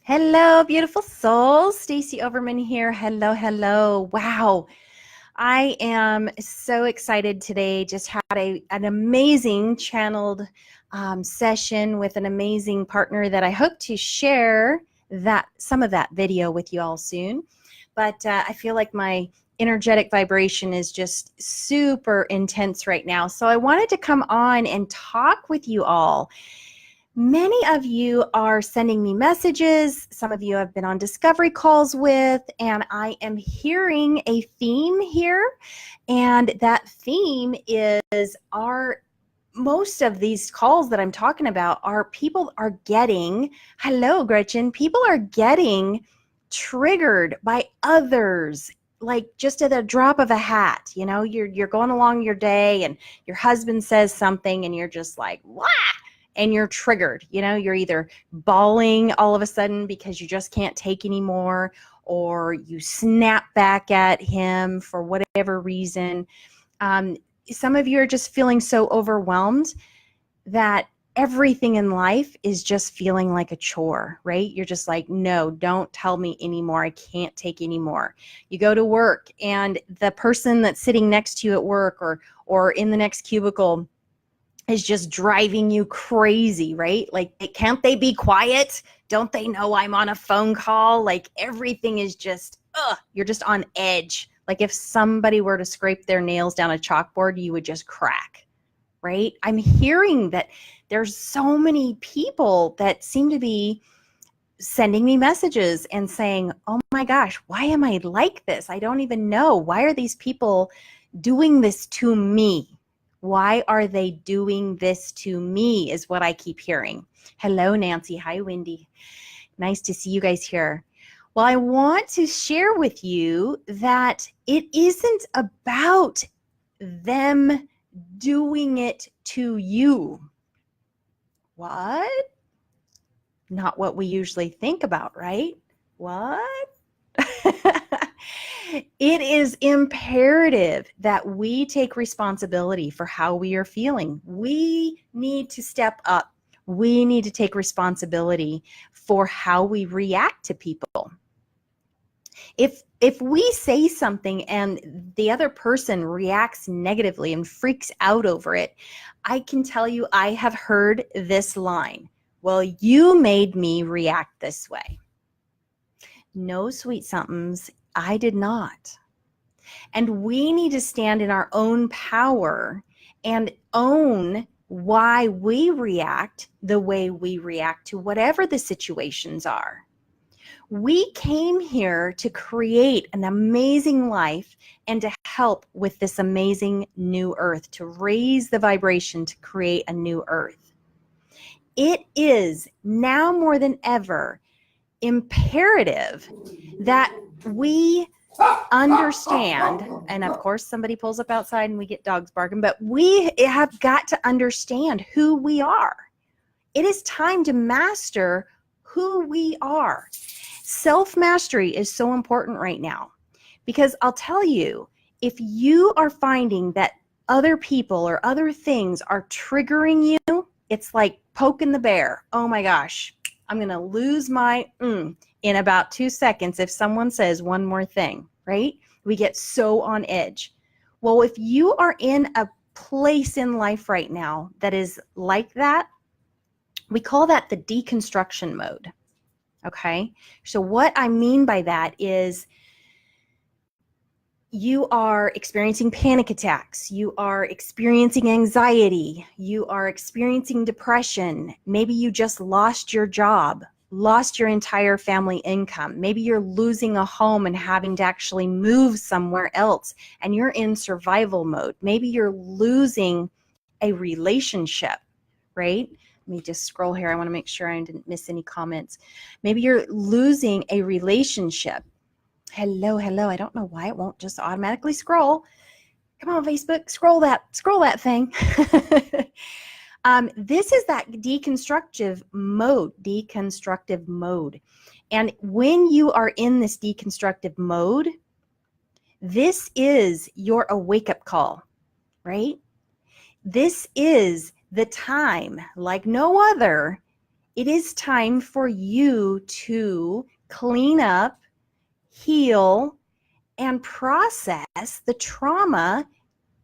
Hello, beautiful souls. Stacie Overman here. Hello, hello. Wow. I am so excited today. Just had an amazing channeled session with an amazing partner that I hope to share some of that video with you all soon. But I feel like my energetic vibration is just super intense right now. So I wanted to come on and talk with you all. Many of you are sending me messages. Some of you have been on discovery calls with, and I am hearing a theme here. And that theme is most of these calls that I'm talking about are people are getting, hello, Gretchen, people are getting triggered by others. Like just at the drop of a hat, you're going along your day and your husband says something and you're just like, what? And you're triggered, you're either bawling all of a sudden because you just can't take anymore, or you snap back at him for whatever reason. Some of you are just feeling so overwhelmed that everything in life is just feeling like a chore, right? You're just like, no, don't tell me anymore. I can't take anymore. You go to work and the person that's sitting next to you at work or in the next cubicle is just driving you crazy, right? Like, can't they be quiet? Don't they know I'm on a phone call? Like, everything is just, you're just on edge. Like, if somebody were to scrape their nails down a chalkboard, you would just crack, right? I'm hearing that there's so many people that seem to be sending me messages and saying, oh my gosh, why am I like this? I don't even know. Why are these people doing this to me? Why are they doing this to me is what I keep hearing. Hello, Nancy. Hi, Wendy. Nice to see you guys here. Well, I want to share with you that it isn't about them doing it to you. What? Not what we usually think about, right? What? It is imperative that we take responsibility for how we are feeling. We need to step up. We need to take responsibility for how we react to people. If we say something and the other person reacts negatively and freaks out over it, I can tell you I have heard this line, well, you made me react this way. No, sweet somethings, I did not. And we need to stand in our own power and own why we react the way we react to whatever the situations are. We came here to create an amazing life and to help with this amazing new earth, to raise the vibration to create a new earth. It is now more than ever imperative that we understand, and of course somebody pulls up outside and we get dogs barking, but we have got to understand who we are. It is time to master who we are. Self-mastery is so important right now, because I'll tell you, if you are finding that other people or other things are triggering you, it's like poking the bear. Oh my gosh, I'm going to lose my in about 2 seconds if someone says one more thing, right? We get so on edge. Well, if you are in a place in life right now that is like that, we call that the deconstruction mode. Okay? So what I mean by that is you are experiencing panic attacks, you are experiencing anxiety, you are experiencing depression, maybe you just lost your job, lost your entire family income, maybe you're losing a home and having to actually move somewhere else and you're in survival mode, maybe you're losing a relationship, right? Let me just scroll here. I want to make sure I didn't miss any comments. Maybe you're losing a relationship. Hello. I don't know why it won't just automatically scroll. Come on, Facebook, scroll that thing. This is that deconstructive mode. And when you are in this deconstructive mode, this is your wake-up call, right? This is the time, like no other, It is time for you to clean up, heal, and process the trauma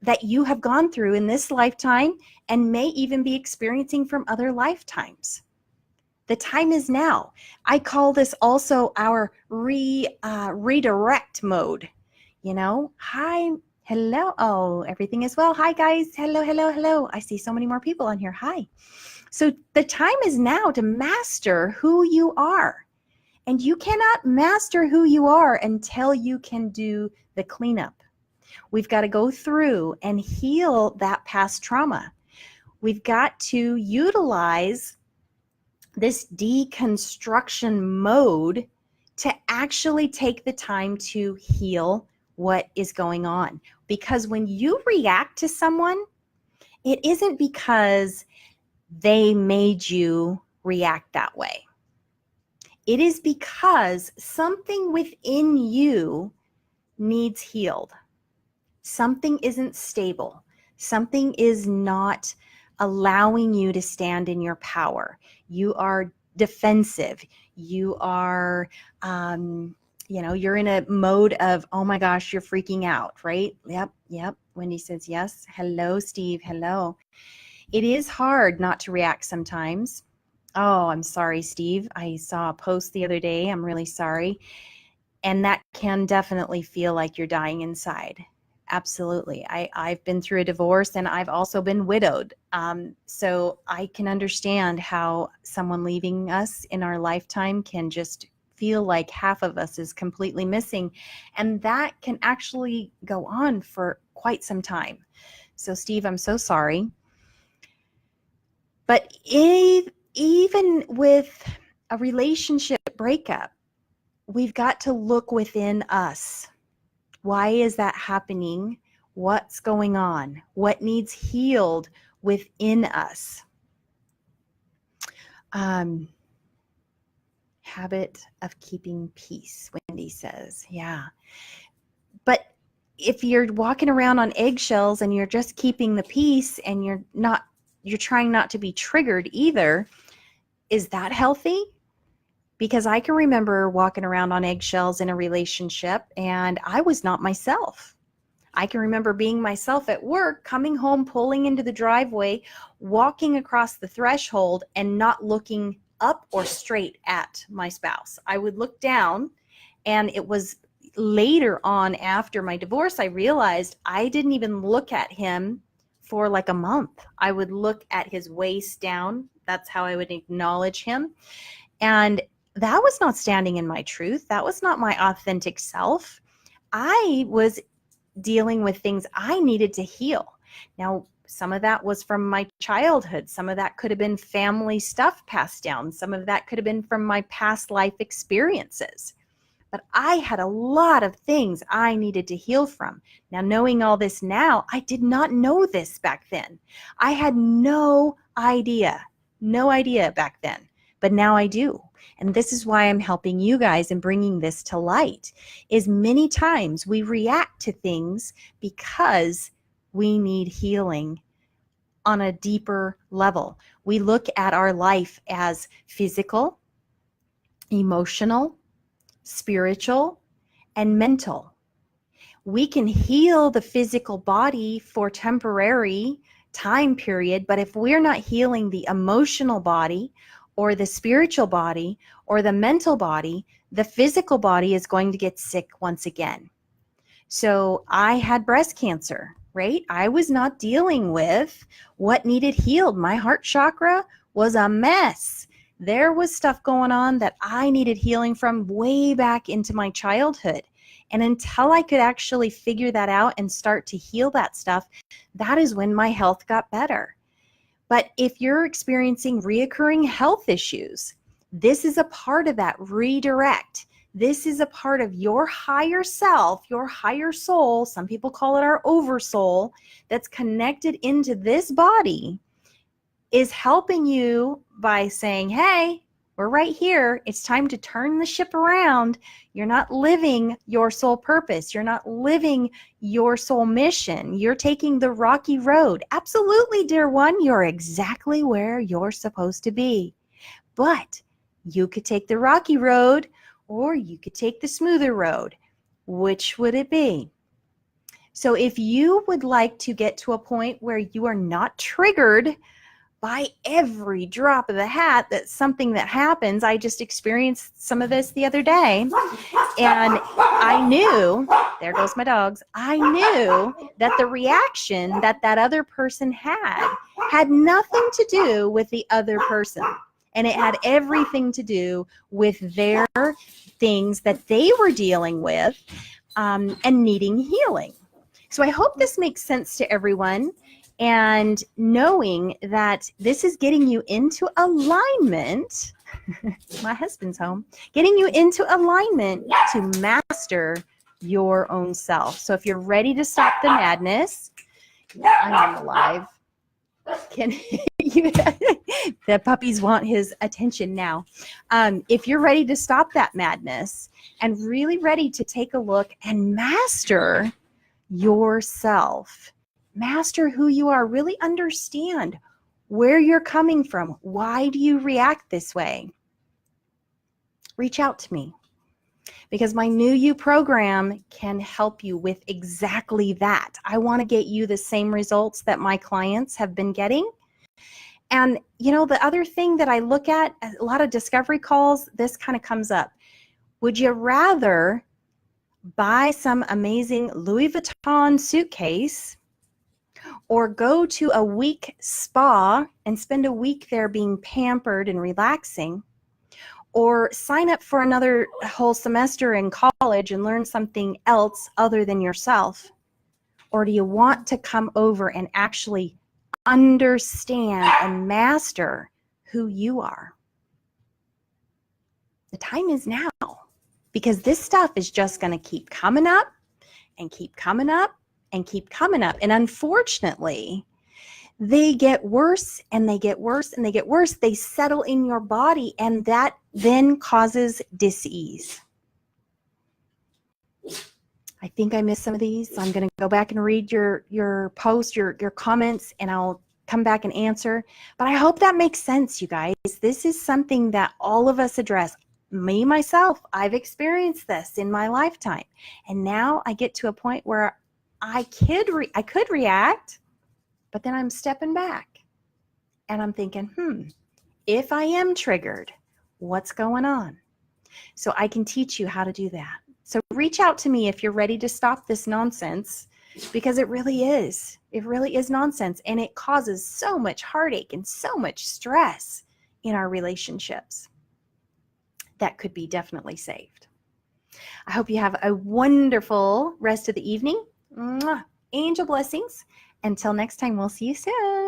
that you have gone through in this lifetime and may even be experiencing from other lifetimes. The time is now. I call this also our redirect mode. You know, hi, hello. Oh, everything is well. Hi, guys. Hello, hello, hello. I see so many more people on here. Hi. So the time is now to master who you are. And you cannot master who you are until you can do the cleanup. We've got to go through and heal that past trauma. We've got to utilize this deconstruction mode to actually take the time to heal what is going on. Because when you react to someone, it isn't because they made you react that way. It is because something within you needs healed. Something isn't stable. Something is not allowing you to stand in your power. You are defensive. You are, you're in a mode of, oh my gosh, you're freaking out, right? Yep. Wendy says yes. Hello, Steve. Hello. It is hard not to react sometimes. Oh, I'm sorry, Steve. I saw a post the other day. I'm really sorry. And that can definitely feel like you're dying inside. Absolutely. I've been through a divorce and I've also been widowed. So I can understand how someone leaving us in our lifetime can just feel like half of us is completely missing. And that can actually go on for quite some time. So Steve, I'm so sorry. But even with a relationship breakup, we've got to look within us. Why is that happening? What's going on? What needs healed within us? Habit of keeping peace, Wendy says. Yeah. But if you're walking around on eggshells and you're just keeping the peace and you're trying not to be triggered either, is that healthy? Because I can remember walking around on eggshells in a relationship and I was not myself. I can remember being myself at work, coming home, pulling into the driveway, walking across the threshold and not looking up or straight at my spouse. I would look down, and it was later on after my divorce, I realized I didn't even look at him for like a month. I would look at his waist down. That's how I would acknowledge him. And that was not standing in my truth. That was not my authentic self. I was dealing with things I needed to heal. Now, some of that was from my childhood. Some of that could have been family stuff passed down. Some of that could have been from my past life experiences. But I had a lot of things I needed to heal from. Now, knowing all this now, I did not know this back then. I had no idea back then. But now I do. And this is why I'm helping you guys and bringing this to light, is many times we react to things because we need healing on a deeper level. We look at our life as physical, emotional, spiritual, and mental. We can heal the physical body for temporary time period, but if we're not healing the emotional body or the spiritual body or the mental body, the physical body is going to get sick once again. So I had breast cancer, right? I was not dealing with what needed healed. My heart chakra was a mess. There was stuff going on that I needed healing from way back into my childhood. And until I could actually figure that out and start to heal that stuff, that is when my health got better. But if you're experiencing reoccurring health issues, this is a part of that redirect. This is a part of your higher self, your higher soul. Some people call it our oversoul, that's connected into this body, is helping you by saying, hey, we're right here. It's time to turn the ship around. You're not living your soul purpose. You're not living your soul mission. You're taking the rocky road. Absolutely, dear one, you're exactly where you're supposed to be. but you could take the rocky road or you could take the smoother road. Which would it be? So if you would like to get to a point where you are not triggered by every drop of the hat, that's something that happens. I just experienced some of this the other day, and I knew, there goes my dogs, I knew that the reaction that that other person had nothing to do with the other person, and it had everything to do with their things that they were dealing with and needing healing. So I hope this makes sense to everyone. And knowing that this is getting you into alignment, my husband's home, getting you into alignment to master your own self. So if you're ready to stop the madness, I'm on the live. Can you, the puppies want his attention now. If you're ready to stop that madness and really ready to take a look and master yourself, master who you are, really understand where you're coming from. Why do you react this way? Reach out to me, because my New You program can help you with exactly that. I want to get you the same results that my clients have been getting. And you know, the other thing that I look at, a lot of discovery calls, this kind of comes up. Would you rather buy some amazing Louis Vuitton suitcase or go to a week spa and spend a week there being pampered and relaxing, or sign up for another whole semester in college and learn something else other than yourself? Or do you want to come over and actually understand and master who you are? The time is now, because this stuff is just going to keep coming up and keep coming up and keep coming up. And unfortunately, they get worse and they get worse and they get worse. They settle in your body, and that then causes dis-ease. I think I missed some of these. I'm going to go back and read your posts, your comments, and I'll come back and answer. But I hope that makes sense, you guys. This is something that all of us address. Me, myself, I've experienced this in my lifetime. And now I get to a point where I could react, but then I'm stepping back and I'm thinking, if I am triggered, what's going on? So I can teach you how to do that. So reach out to me if you're ready to stop this nonsense, because it really is nonsense, and it causes so much heartache and so much stress in our relationships that could be definitely saved. I hope you have a wonderful rest of the evening. Mwah. Angel blessings. Until next time, we'll see you soon.